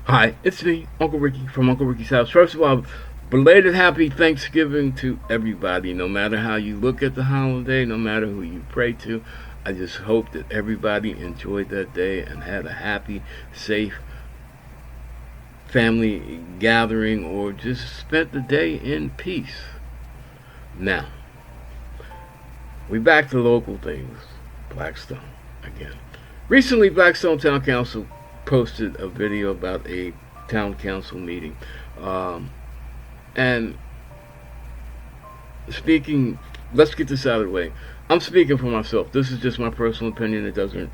Hi, it's me, Uncle Ricky from Uncle Ricky's house. First of all, belated happy Thanksgiving to everybody. No matter how you look at the holiday, no matter who you pray to, I just hope that everybody enjoyed that day and had a happy, safe family gathering or just spent the day in peace. Now, we back to local things. Blackstone again. Recently, Blackstone Town Council posted a video about a town council meeting. And speaking, let's get this out of the way. I'm speaking for myself. This is just my personal opinion. It doesn't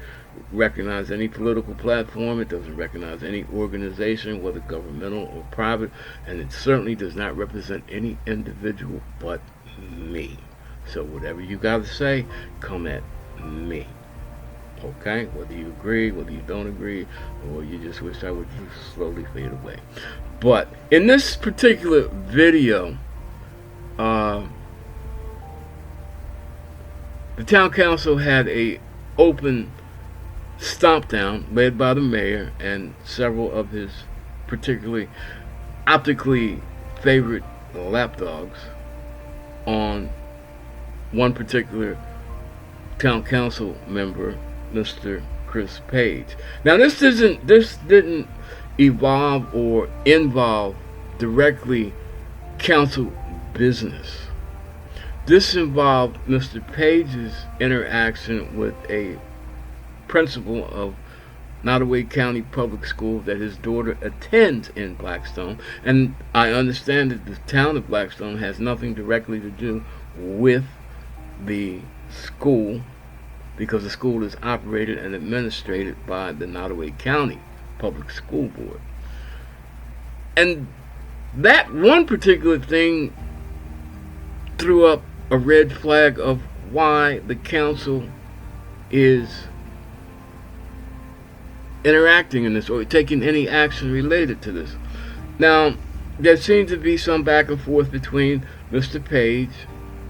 recognize any political platform. It doesn't recognize any organization, whether governmental or private. And it certainly does not represent any individual but me. So whatever you got to say, come at me. Okay? Whether you agree, whether you don't agree, or you just wish I would just slowly fade away. But in this particular video, the town council had a open stomp down led by the mayor and several of his particularly optically favorite lapdogs on one particular town council member, Mr. Chris Paige. Now this didn't evolve or involve directly council business. This involved Mr. Page's interaction with a principal of Nottoway County Public School that his daughter attends in Blackstone. And I understand that the town of Blackstone has nothing directly to do with the school because the school is operated and administered by the Nottoway County Public School Board. And that one particular thing threw up a red flag of why the council is interacting in this or taking any action related to this. Now, there seems to be some back and forth between Mr. Page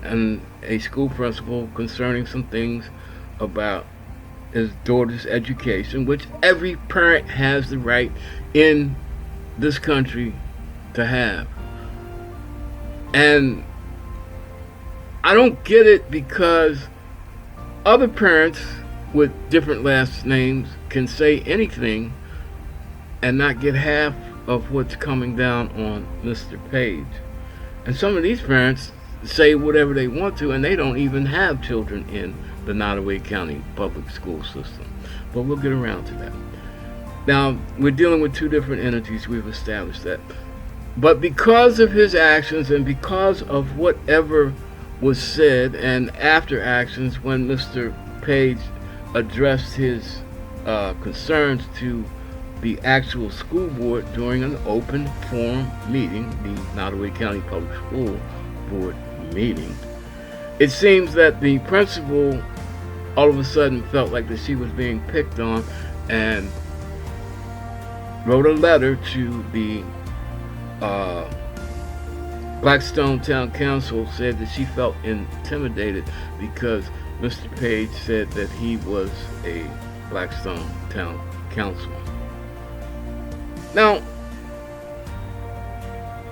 and a school principal concerning some things about his daughter's education, which every parent has the right in this country to have. And I don't get it because other parents with different last names can say anything and not get half of what's coming down on Mr. Page. And some of these parents say whatever they want to, and they don't even have children in the Nottoway County public school system. But we'll get around to that. Now, we're dealing with two different entities. We've established that. But because of his actions and because of whatever was said and after actions when Mr. Page addressed his concerns to the actual school board during an open forum meeting, the Nottoway County Public School Board meeting, it seems that the principal all of a sudden felt like that she was being picked on and wrote a letter to the Blackstone Town Council, said that she felt intimidated because Mr. Page said that he was a Blackstone Town Councilman. Now,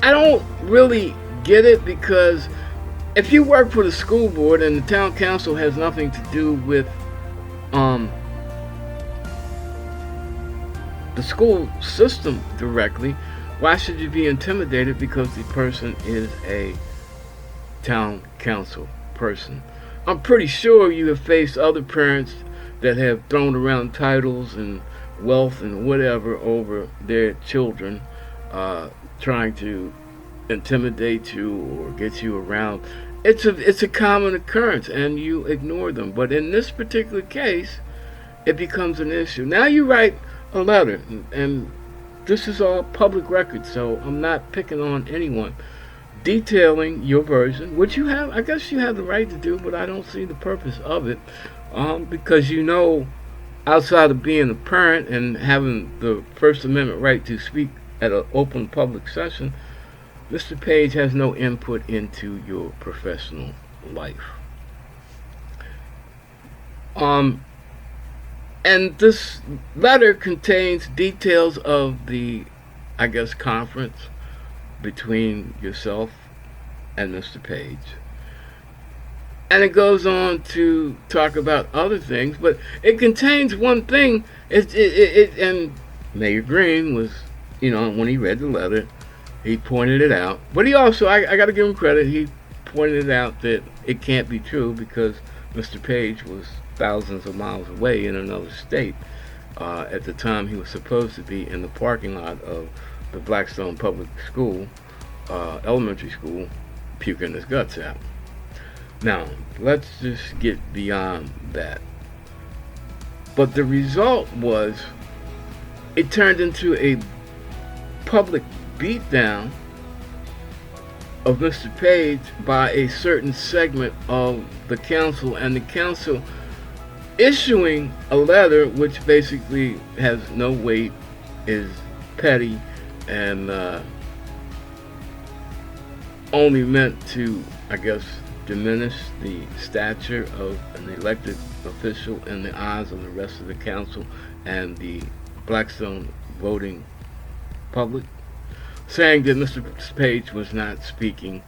I don't really get it because if you work for the school board and the town council has nothing to do with the school system directly, why should you be intimidated because the person is a town council person? I'm pretty sure you have faced other parents that have thrown around titles and wealth and whatever over their children, trying to intimidate you or get you around. It's a common occurrence, and you ignore them. But in this particular case, it becomes an issue. Now you write a letter, and this is all public record, so I'm not picking on anyone, detailing your version, which you have, I guess you have the right to do, but I don't see the purpose of it, because you know, outside of being a parent and having the First Amendment right to speak at an open public session, Mr. Page has no input into your professional life. And this letter contains details of the, I guess, conference between yourself and Mr. Page. And it goes on to talk about other things, but it contains one thing. And Mayor Green was, when he read the letter, he pointed it out. But he also, I got to give him credit, he pointed out that it can't be true because Mr. Page was thousands of miles away in another state at the time he was supposed to be in the parking lot of the Blackstone Public School, elementary school, puking his guts out. Now, let's just get beyond that. But the result was, it turned into a public beatdown of Mr. Page by a certain segment of the council, and the council issuing a letter which basically has no weight, is petty, and only meant to, I guess, diminish the stature of an elected official in the eyes of the rest of the council and the Blackstone voting public, saying that Mr. Page was not speaking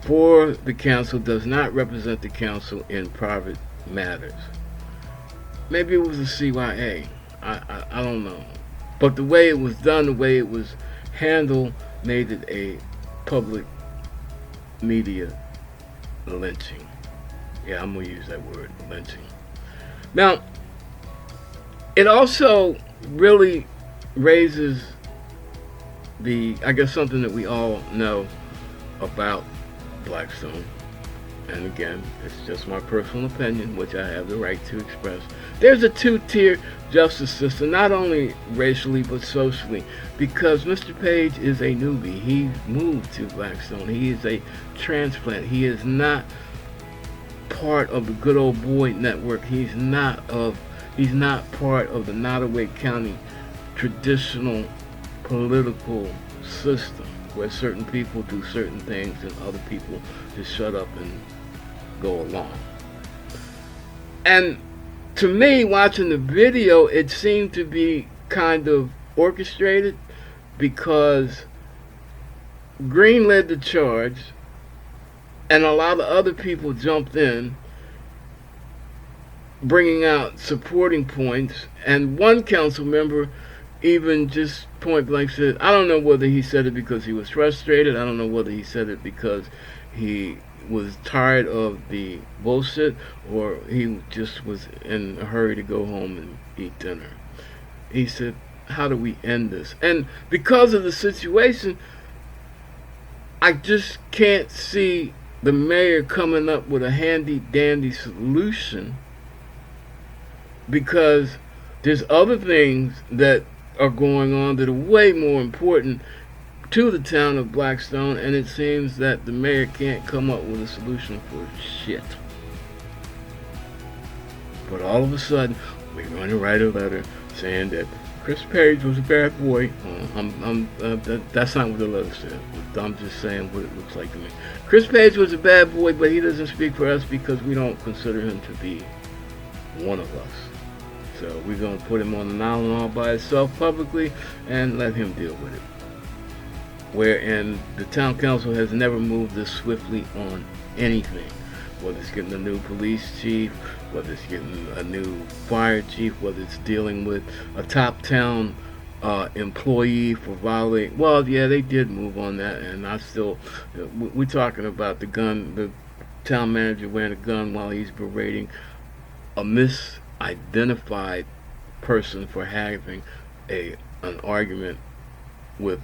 for the council, does not represent the council in private matters. Maybe it was a CYA. I don't know. But the way it was done, the way it was handled, made it a public media lynching. Yeah, I'm going to use that word, lynching. Now, it also really raises I guess, something that we all know about Blackstone. And again, it's just my personal opinion, which I have the right to express. There's a two-tier justice system, not only racially but socially, because Mr. Page is a newbie. He moved to Blackstone. He is a transplant. He is not part of the good old boy network. He's not part of the Nottoway County traditional political system where certain people do certain things and other people just shut up and go along. And to me, watching the video, it seemed to be kind of orchestrated because Green led the charge and a lot of other people jumped in, bringing out supporting points, and one council member even just point blank said, I don't know whether he said it because he was frustrated, I don't know whether he said it because he was tired of the bullshit, or he just was in a hurry to go home and eat dinner. He said, how do we end this? And because of the situation, I just can't see the mayor coming up with a handy dandy solution, because there's other things that are going on that are way more important to the town of Blackstone, and it seems that the mayor can't come up with a solution for shit. But all of a sudden, we're going to write a letter saying that Chris Paige was a bad boy. That's not what the letter said. I'm just saying what it looks like to me. Chris Paige was a bad boy, but he doesn't speak for us because we don't consider him to be one of us. So we're going to put him on an island all by himself publicly and let him deal with it. Wherein the town council has never moved this swiftly on anything. Whether it's getting a new police chief, whether it's getting a new fire chief, whether it's dealing with a top town employee for violating. Well, yeah, they did move on that, and we're talking about the town manager wearing a gun while he's berating a misidentified person for having an argument with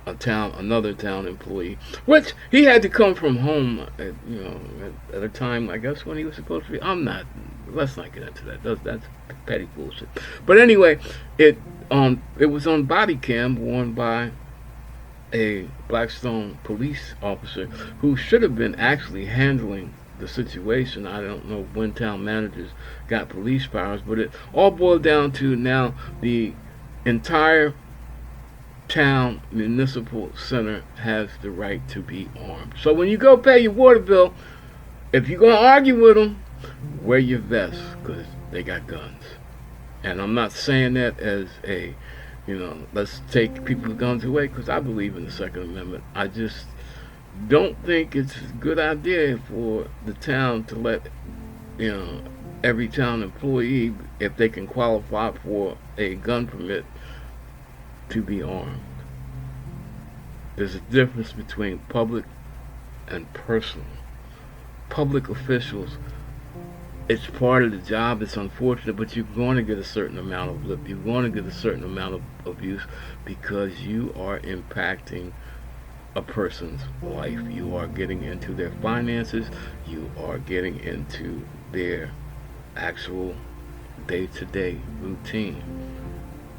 another town employee, which he had to come from home at a time, I guess, when he was supposed to be. Let's not get into that. That's petty bullshit. But anyway, it was on body cam worn by a Blackstone police officer who should have been actually handling the situation. I don't know when town managers got police powers, but it all boiled down to now the entire town municipal center has the right to be armed. So when you go pay your water bill, if you're going to argue with them, wear your vest, because they got guns. And I'm not saying that as a, let's take people's guns away, because I believe in the Second Amendment. I just don't think it's a good idea for the town to let, you know, every town employee, if they can qualify for a gun permit, to be armed. There's a difference between public and personal. Public officials, it's part of the job. It's unfortunate, but you're going to get a certain amount of lip. You're going to get a certain amount of abuse because you are impacting a person's life. You are getting into their finances. You are getting into their actual day-to-day routine.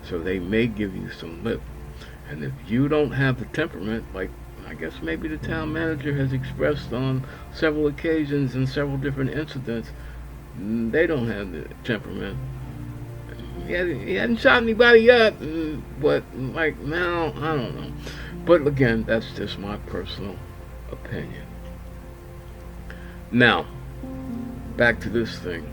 So they may give you some lip. And if you don't have the temperament, like I guess maybe the town manager has expressed on several occasions in several different incidents, they don't have the temperament. He hadn't shot anybody yet, but like now, I don't know. But again, that's just my personal opinion. Now, back to this thing.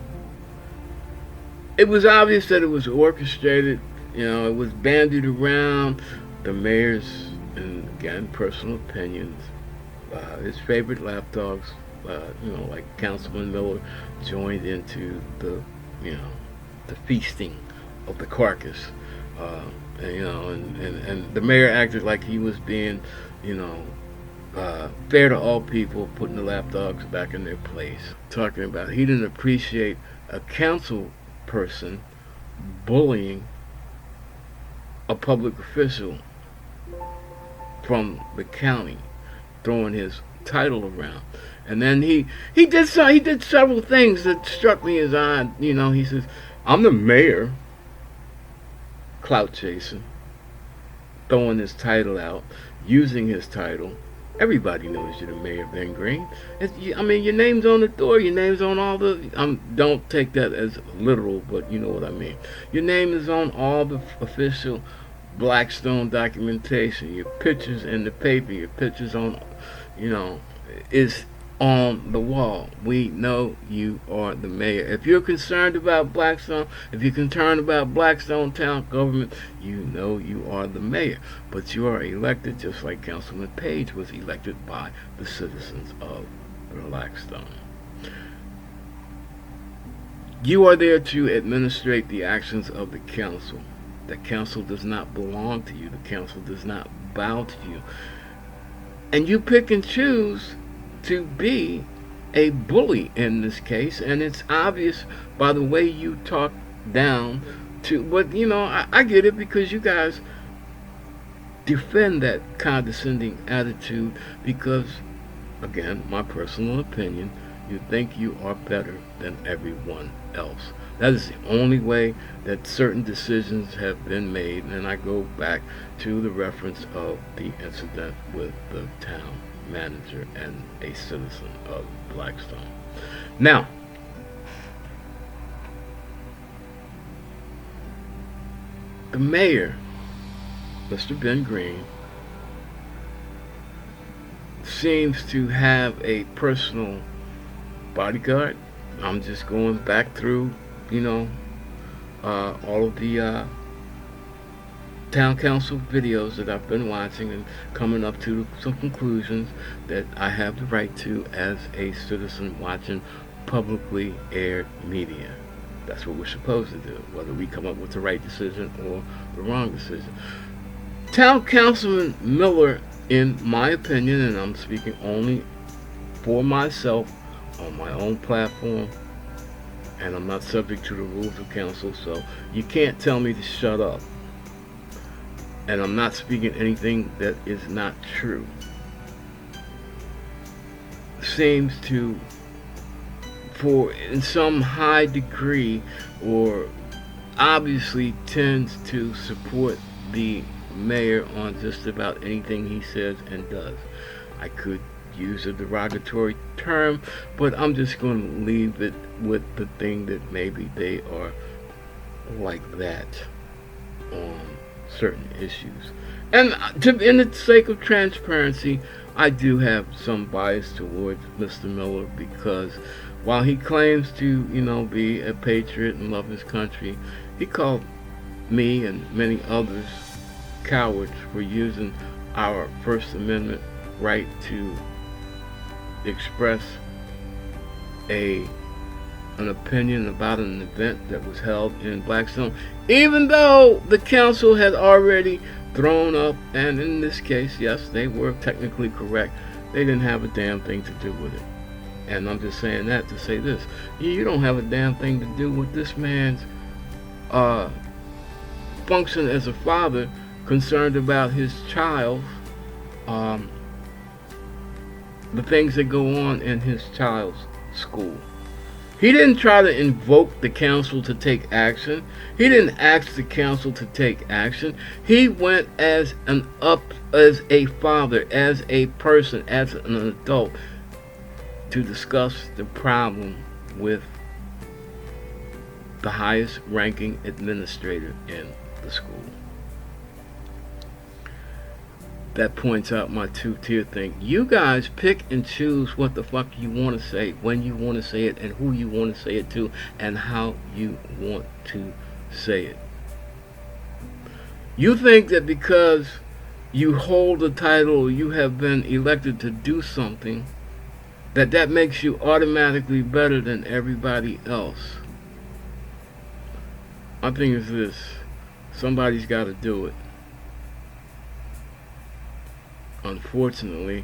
It was obvious that it was orchestrated. It was bandied around. The mayor's, and again, personal opinions. His favorite lapdogs, like Councilman Miller, joined into the, the feasting of the carcass. And the mayor acted like he was being, fair to all people, putting the lapdogs back in their place. Talking about he didn't appreciate a council person bullying a public official from the county, throwing his title around. And then he did several things that struck me as odd. He says, "I'm the mayor," clout chasing, throwing his title out, using his title. Everybody knows you're the mayor of Ben Green. Your name's on the door. Your name's on all the. Don't take that as literal, but you know what I mean. Your name is on all the official Blackstone documentation. Your pictures in the paper. Your pictures on, is on the wall. We know you are the mayor. If you're concerned about Blackstone, if you're concerned about Blackstone town government, you know you are the mayor. But you are elected just like Councilman Paige was elected by the citizens of Blackstone. You are there to administrate the actions of the council. The council does not belong to you. The council does not bow to you. And you pick and choose to be a bully in this case, and it's obvious by the way you talk down to, but I get it, because you guys defend that condescending attitude because, again, my personal opinion, you think you are better than everyone else. That is the only way that certain decisions have been made, and I go back to the reference of the incident with the town manager and a citizen of Blackstone. Now, the mayor, Mr. Ben Green, seems to have a personal bodyguard. I'm just going back through, all of the town council videos that I've been watching and coming up to some conclusions that I have the right to as a citizen watching publicly aired media. That's what we're supposed to do, whether we come up with the right decision or the wrong decision. Town Councilman Miller, in my opinion, and I'm speaking only for myself on my own platform, and I'm not subject to the rules of council, so you can't tell me to shut up. And I'm not speaking anything that is not true. Seems to, for in some high degree, or obviously tends to support the mayor on just about anything he says and does. I could use a derogatory term, but I'm just going to leave it with the thing that maybe they are like that on certain issues. And in the sake of transparency, I do have some bias towards Mr. Miller, because while he claims to, be a patriot and love his country, He called me and many others cowards for using our First Amendment right to express an opinion about an event that was held in Blackstone, even though the council had already thrown up, and in this case, yes, they were technically correct. They didn't have a damn thing to do with it. And I'm just saying that to say this. You don't have a damn thing to do with this man's function as a father, concerned about his child, the things that go on in his child's school. He didn't try to invoke the council to take action. He didn't ask the council to take action. He went as a father, as a person, as an adult, to discuss the problem with the highest ranking administrator in the school. That points out my two-tier thing. You guys pick and choose what the fuck you want to say, when you want to say it, and who you want to say it to, and how you want to say it. You think that because you hold a title or you have been elected to do something, that makes you automatically better than everybody else. My thing is this: somebody's got to do it. Unfortunately,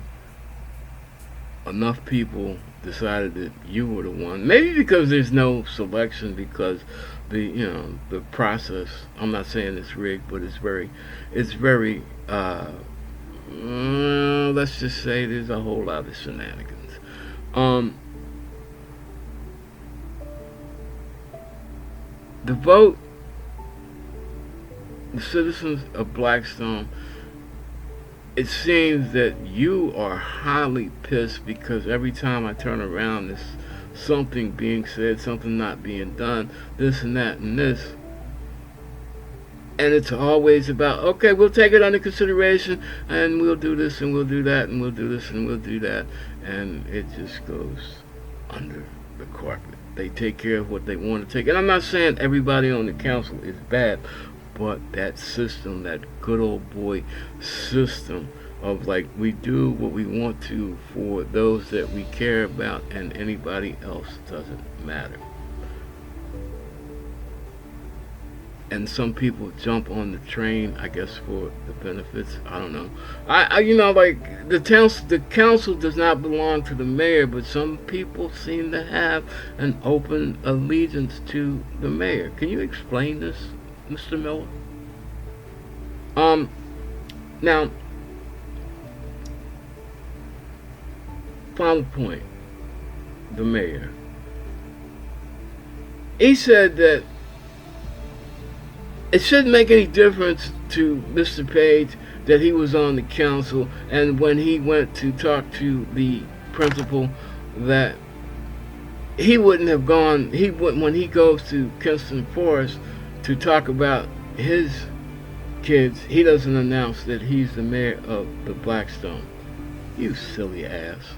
enough people decided that you were the one. Maybe because there's no selection, because the process. I'm not saying it's rigged, but it's very. Let's just say there's a whole lot of shenanigans. The vote, the citizens of Blackstone, it seems that you are highly pissed because every time I turn around, there's something being said, something not being done, this and that and this. And it's always about, okay, we'll take it under consideration, and we'll do this, and we'll do that, and we'll do this, and we'll do that. And it just goes under the carpet. They take care of what they want to take. And I'm not saying everybody on the council is bad, but that system, that good old boy system of like, we do what we want to for those that we care about, and anybody else doesn't matter. And some people jump on the train, I guess, for the benefits. I don't know. Like the council does not belong to the mayor, but some people seem to have an open allegiance to the mayor. Can you explain this, Mr. Miller? Now, final point. The mayor. He said that it shouldn't make any difference to Mr. Paige that he was on the council, and when he went to talk to the principal, that he wouldn't have gone. When he goes to Kinston Forest to talk about his kids, he doesn't announce that he's the mayor of the Blackstone. You silly ass.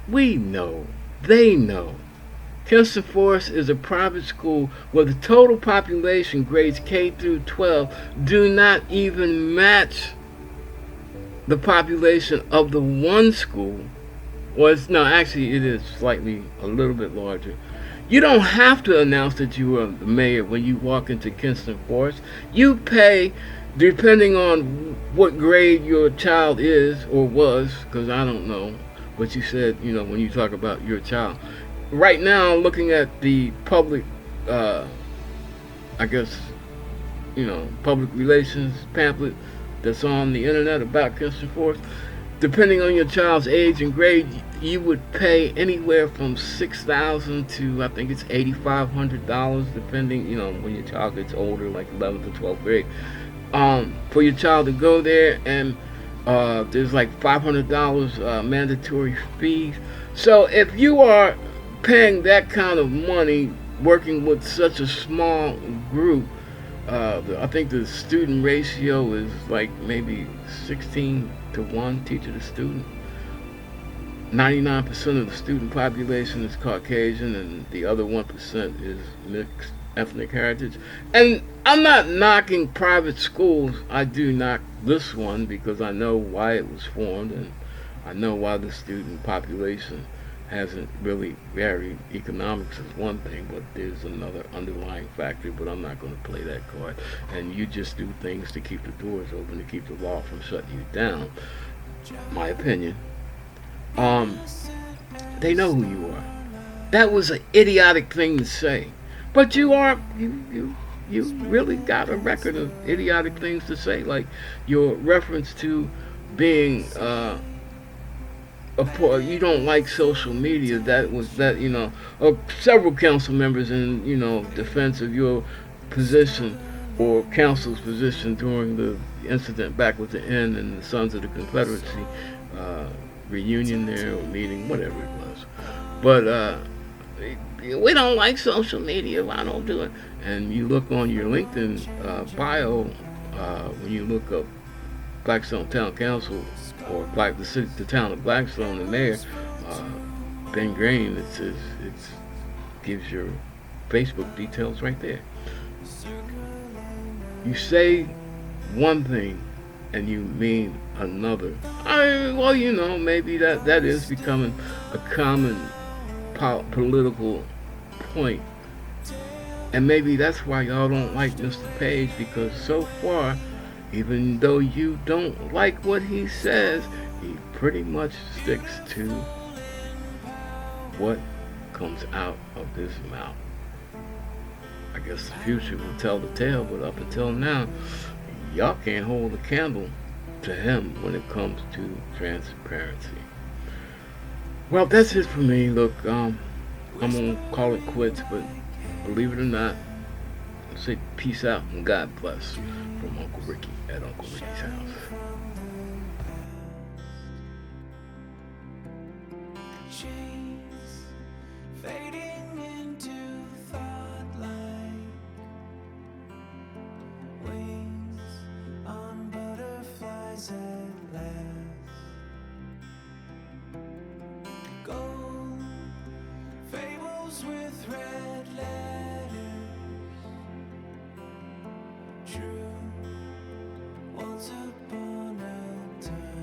We know. They know. Kinston Forest is a private school where the total population, grades K through 12, do not even match the population of the one school. Actually it is slightly a little bit larger. You don't have to announce that you are the mayor when you walk into Kinston Forest. You pay, depending on what grade your child is or was, because I don't know, but you said, when you talk about your child. Right now, looking at the public, public relations pamphlet that's on the internet about Kinston Forest, depending on your child's age and grade, you would pay anywhere from $6,000 to, I think it's $8,500, depending, when your child gets older, like 11th or 12th grade, for your child to go there, and there's like $500 mandatory fees. So if you are paying that kind of money, working with such a small group, I think the student ratio is like maybe 16-1 teacher to student. 99% of the student population is Caucasian, and the other 1% is mixed ethnic heritage. And I'm not knocking private schools. I do knock this one because I know why it was formed, and I know why the student population hasn't really varied. Economics is one thing, but there's another underlying factor, but I'm not going to play that card. And you just do things to keep the doors open, to keep the law from shutting you down. My opinion. Um, they know who you are. That was an idiotic thing to say. But you really got a record of idiotic things to say, like your reference to being you don't like social media. That was that several council members in defense of your position or council's position during the incident back with the N and the Sons of the Confederacy uh, reunion there or meeting, whatever it was. But we don't like social media. I don't do it. And you look on your LinkedIn bio when you look up Blackstone Town Council or the town of Blackstone, the mayor, uh, Ben Green. It gives your Facebook details right there. You say one thing and you mean another. Well, maybe that is becoming a common political point, and maybe that's why y'all don't like Mr. Page, because so far, even though you don't like what he says, he pretty much sticks to what comes out of his mouth. I guess the future will tell the tale, but up until now, y'all can't hold a candle to him when it comes to transparency. Well, that's it for me. Look, I'm gonna call it quits, but believe it or not, I'll say peace out and God bless from Uncle Ricky at Uncle Ricky's house. Fading into thought like wings on butterflies at last. Gold fables with red letters. True, once a